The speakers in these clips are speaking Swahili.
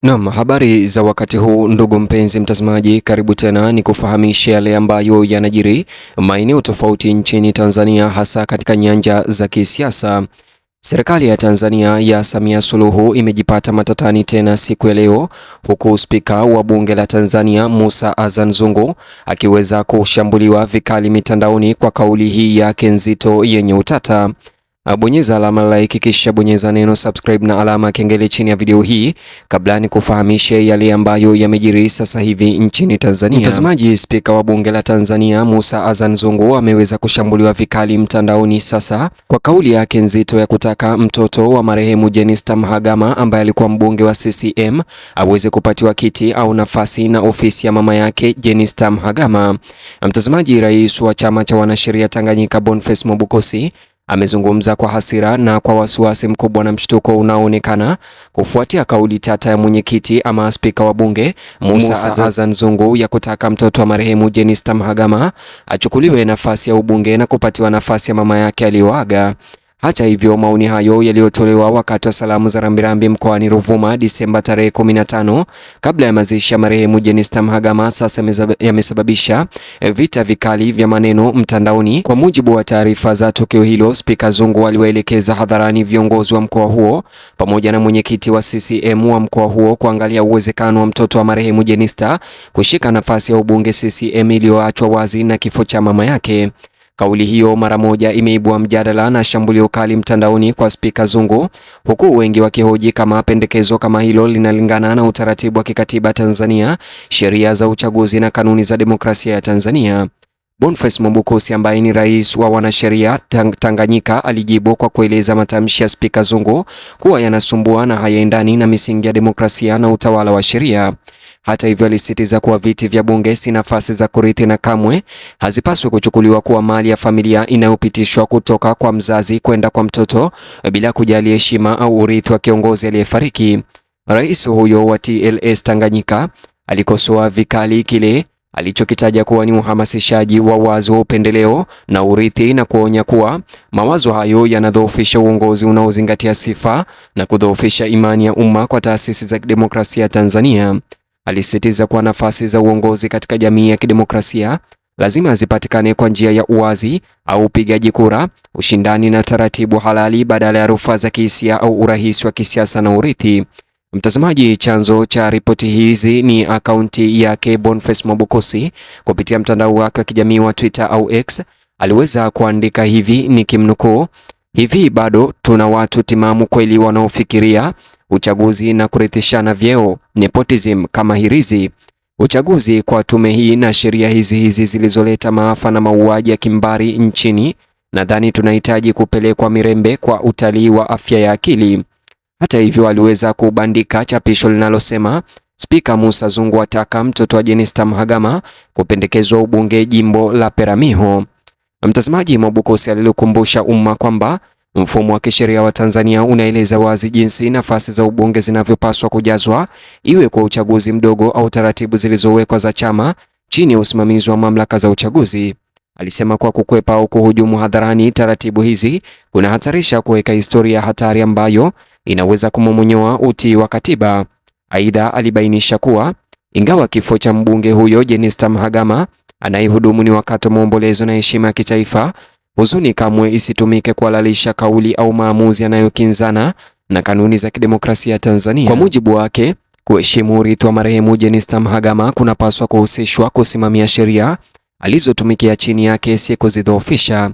Naam, habari za wakati huu ndugu mpenzi mtazamaji, karibu tena ni kufahamisha yale ambayo yanajiri maeneo tofauti nchini Tanzania, hasa katika nyanja za kisiasa. Serikali ya Tanzania ya Samia Suluhu imejipata matatani tena siku ya leo, huku spika wa bunge la Tanzania Musa Azan Zungu akiweza kushambuliwa vikali mitandaoni kwa kauli hii yake nzito yenye utata. Bonyeza alama like kisha bonyeza neno subscribe na alama kengele chini ya video hii kabla ni kufahamishe yale ambayo yamejiri sasa hivi nchini Tanzania. Mtazamaji, spika wa bunge la Tanzania Musa Azan Zungu ameweza kushambuliwa vikali mtandaoni sasa kwa kauli yake nzito ya kutaka mtoto wa marehemu Jenista Mhagama ambaye alikuwa mbunge wa CCM aweze kupatiwa kiti au nafasi na ofisi ya mama yake Jenista Mhagama. Mtazamaji, rais wa chama cha wanasheria Tanganyika Boniface Mwabukusi amezungumza kwa hasira na kwa wasiwasi mkubwa na mshtuko unaoonekana kufuatia kauli tata ya mwenyekiti ama spika wa bunge Musa Azan Zungu ya kutaka mtoto wa marehemu Jenista Mhagama achukuliwe nafasi ya ubunge na kupatiwa nafasi ya mama yake aliyoaga. Hata hivyo, maoni hayo yaliyotolewa wakati wa salamu za rambirambi mkoani Ruvuma Disemba tarehe 15 kabla ya mazishi ya marehemu Jenista Mhagama sasa yamesababisha vita vikali vya maneno mtandaoni. Kwa mujibu wa taarifa za tukio hilo, Spika Zungu aliwaelekeza hadharani viongozi wa mkoa huo pamoja na mwenyekiti wa CCM wa mkoa huo kuangalia uwezekano wa mtoto wa marehemu Jenista kushika nafasi ya ubunge CCM iliyoachwa wazi na kifo cha mama yake. Kauli hiyo mara moja imeibua mjadala na shambulio kali mtandaoni kwa Spika Zungu, huku wengi wakihoji kama pendekezo kama hilo linalingana na utaratibu wa kikatiba Tanzania, sheria za uchaguzi na kanuni za demokrasia ya Tanzania. Boniface Mwabukusi ambaye ni rais wa wanasheria Tanganyika alijibu kwa kueleza matamshi ya Spika Zungu kuwa yanasumbua na hayaendani na misingi ya demokrasia na utawala wa sheria. Hata hivyo, alisisitiza kuwa viti vya bunge si nafasi za kurithi na kamwe hazipaswi kuchukuliwa kuwa mali ya familia inayopitishwa kutoka kwa mzazi kwenda kwa mtoto bila kujali heshima au urithi wa kiongozi aliyefariki. Rais huyo wa TLS Tanganyika alikosoa vikali kile alichokitaja kuwa ni uhamasishaji wa wazo wa upendeleo na urithi na kuonya kuwa mawazo hayo yanadhoofisha uongozi unaozingatia sifa na kudhoofisha imani ya umma kwa taasisi za kidemokrasia Tanzania. Alisisitiza kuwa nafasi za uongozi katika jamii ya kidemokrasia lazima zipatikane kwa njia ya uwazi au upigaji kura, ushindani na taratibu halali badala ya rufaa za kihisia au urahisi wa kisiasa na urithi. Mtazamaji, chanzo cha ripoti hizi ni akaunti yake Boniface Mwabukusi kupitia mtandao wake wa kijamii wa Twitter au X. Aliweza kuandika hivi nikimnukuu: hivi bado tuna watu timamu kweli wanaofikiria uchaguzi na kurithishana vyeo, nepotism kama hirizi. Uchaguzi kwa tume hii na sheria hizi zilizoleta maafa na mauaji ya kimbari nchini, nadhani tunahitaji kupelekwa Mirembe kwa utalii wa afya ya akili. Hata hivyo, aliweza kubandika chapisho linalosema Spika Musa Zungu ataka mtoto wa Jenista Mhagama kupendekezwa ubunge jimbo la Peramiho. Mtazamaji, Mwabukusi alikumbusha umma kwamba mfumo wa kisheria wa Tanzania unaeleza wazi jinsi nafasi za ubunge zinavyopaswa kujazwa, iwe kwa uchaguzi mdogo au taratibu zilizowekwa za chama chini ya usimamizi wa mamlaka za uchaguzi. Alisema kwa kukwepa au kuhujumu hadharani taratibu hizi kunahatarisha kuweka historia hatari ambayo inaweza kumomonyoa utii wa katiba. Aidha, alibainisha kuwa ingawa kifo cha mbunge huyo Jenista Mhagama anayehudumu ni wakati wa maombolezo na heshima ya kitaifa, huzuni kamwe isitumike kuhalalisha kauli au maamuzi yanayokinzana na kanuni za kidemokrasia Tanzania. Kwa mujibu wake, kuheshimu urithi wa marehemu Jenista Mhagama kunapaswa kuhusishwa kusimamia sheria alizotumikia chini yake, si kuzidhoofisha.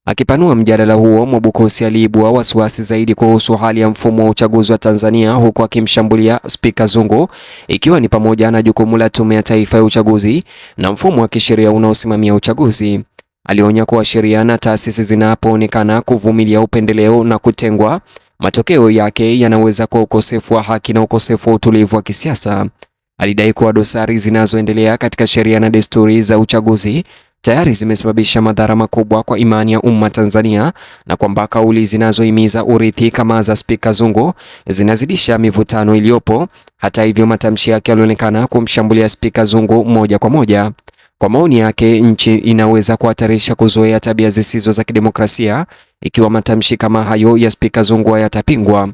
Akipanua mjadala huo, Mwabukusi aliibua wasiwasi zaidi kuhusu hali ya mfumo wa uchaguzi wa Tanzania, huku akimshambulia Spika Zungu ikiwa ni pamoja na jukumu la Tume ya Taifa ya Uchaguzi na mfumo wa kisheria unaosimamia uchaguzi. Alionya kuwa sheria na taasisi zinapoonekana kuvumilia upendeleo na kutengwa, matokeo yake yanaweza kuwa ukosefu wa haki na ukosefu wa utulivu wa kisiasa. Alidai kuwa dosari zinazoendelea katika sheria na desturi za uchaguzi tayari zimesababisha madhara makubwa kwa imani ya umma Tanzania, na kwamba kauli zinazohimiza urithi kama za Spika Zungu zinazidisha mivutano iliyopo. Hata hivyo, matamshi yake yalionekana kumshambulia Spika Zungu moja kwa moja. Kwa maoni yake, nchi inaweza kuhatarisha kuzoea tabia zisizo za kidemokrasia ikiwa matamshi kama hayo ya Spika Zungu yatapingwa.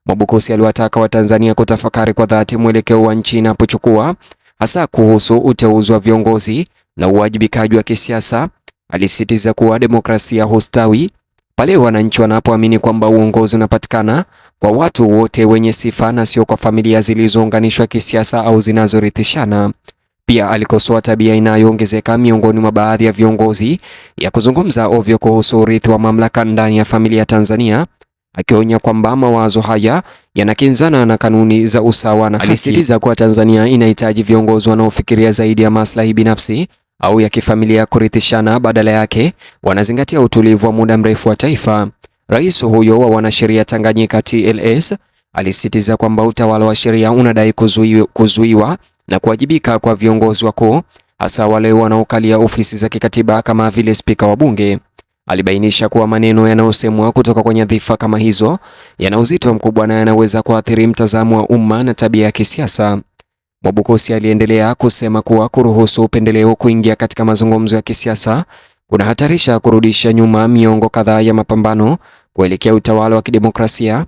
Mwabukusi aliwataka Watanzania kutafakari kwa dhati mwelekeo wa nchi inapochukua, hasa kuhusu uteuzi wa viongozi na uwajibikaji wa kisiasa. Alisisitiza kuwa demokrasia hustawi pale wananchi wanapoamini kwamba uongozi unapatikana kwa watu wote wenye sifa na sio kwa familia zilizounganishwa kisiasa au zinazorithishana. Pia alikosoa tabia inayoongezeka miongoni mwa baadhi ya viongozi ya kuzungumza ovyo kuhusu urithi wa mamlaka ndani ya familia ya Tanzania, akionya kwamba mawazo haya yanakinzana na kanuni za usawa na haki. Alisisitiza kuwa Tanzania inahitaji viongozi wanaofikiria zaidi ya maslahi binafsi au ya kifamilia kurithishana, badala yake wanazingatia utulivu wa muda mrefu wa taifa. Rais huyo wa wanasheria Tanganyika TLS alisisitiza kwamba utawala wa sheria unadai kuzuiwa na kuwajibika kwa viongozi wakuu, hasa wale wanaokalia ofisi za kikatiba kama vile spika wa bunge. Alibainisha kuwa maneno yanayosemwa kutoka kwenye nyadhifa kama hizo yana uzito mkubwa na yanaweza kuathiri mtazamo wa umma na tabia ya kisiasa. Mwabukusi aliendelea kusema kuwa kuruhusu upendeleo kuingia katika mazungumzo ya kisiasa kunahatarisha kurudisha nyuma miongo kadhaa ya mapambano kuelekea utawala wa kidemokrasia.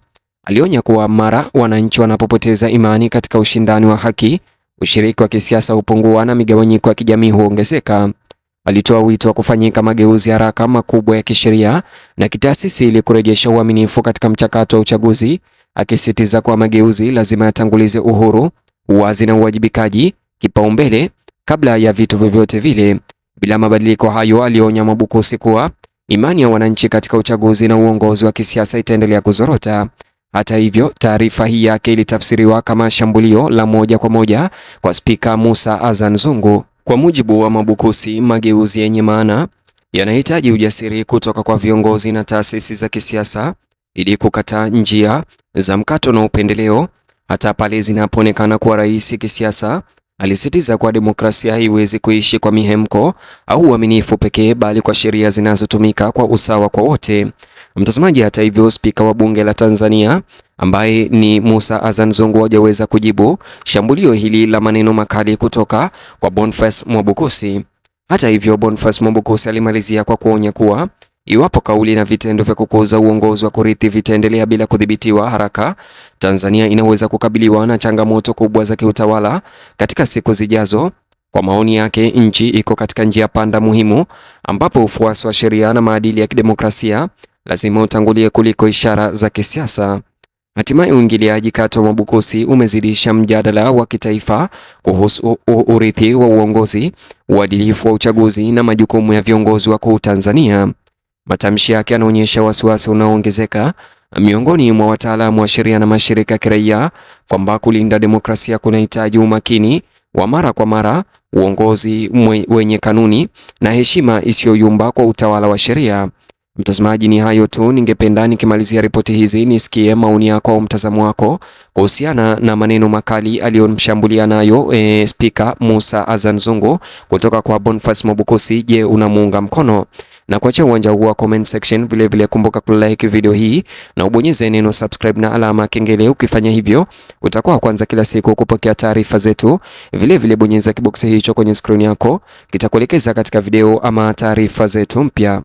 Alionya kuwa mara wananchi wanapopoteza imani katika ushindani wa haki, ushiriki wa kisiasa hupungua na migawanyiko ya kijamii huongezeka. Alitoa wito wa kufanyika mageuzi haraka makubwa ya kisheria na kitaasisi ili kurejesha uaminifu katika mchakato wa uchaguzi, akisisitiza kuwa mageuzi lazima yatangulize uhuru, uwazi na uwajibikaji kipaumbele kabla ya vitu vyovyote vile. Bila mabadiliko hayo, alionya Mwabukusi kuwa imani ya wananchi katika uchaguzi na uongozi wa kisiasa itaendelea kuzorota. Hata hivyo, taarifa hii yake ilitafsiriwa kama shambulio la moja kwa moja kwa Spika Musa Azan Zungu. Kwa mujibu wa Mwabukusi, mageuzi yenye maana yanahitaji ujasiri kutoka kwa viongozi na taasisi za kisiasa ili kukataa njia za mkato na upendeleo, hata pale zinapoonekana kuwa rahisi kisiasa. Alisisitiza kuwa demokrasia haiwezi kuishi kwa mihemko au uaminifu pekee, bali kwa sheria zinazotumika kwa usawa kwa wote. Mtazamaji, hata hivyo, spika wa bunge la Tanzania ambaye ni Musa Azan Zungu hajaweza kujibu shambulio hili la maneno makali kutoka kwa Boniface Mwabukusi. Hata hivyo, Boniface Mwabukusi alimalizia kwa kuonya kuwa iwapo kauli na vitendo vya kukuza uongozi wa kurithi vitaendelea bila kudhibitiwa haraka, Tanzania inaweza kukabiliwa na changamoto kubwa za kiutawala katika siku zijazo. Kwa maoni yake, nchi iko katika njia panda muhimu ambapo ufuasi wa sheria na maadili ya kidemokrasia lazima utangulie kuliko ishara za kisiasa. Hatimaye, uingiliaji kati wa Mwabukusi umezidisha mjadala wa kitaifa kuhusu urithi wa uongozi, uadilifu wa uchaguzi na majukumu ya viongozi wakuu Tanzania. Matamshi yake yanaonyesha wasiwasi unaoongezeka miongoni mwa wataalamu wa sheria na mashirika ya kiraia kwamba kulinda demokrasia kunahitaji umakini wa mara kwa mara, uongozi wenye kanuni na heshima isiyoyumba kwa utawala wa sheria. Mtazamaji, ni hayo tu. Ningependa nikimalizia ripoti hizi nisikie maoni yako au mtazamo wako kuhusiana na maneno makali aliyomshambulia nayo Spika Musa Azan Zungu kutoka kwa Boniface Mwabukusi. Je, unamuunga mkono? Na kuacha uwanja huu wa comment section. Vile kumbuka kulike video hii na ubonyeze neno subscribe na alama kengele. Ukifanya hivyo utakuwa kwanza kila siku kupokea taarifa zetu. Vile bonyeza kiboksi hicho kwenye screen yako, kitakuelekeza katika video ama taarifa zetu mpya.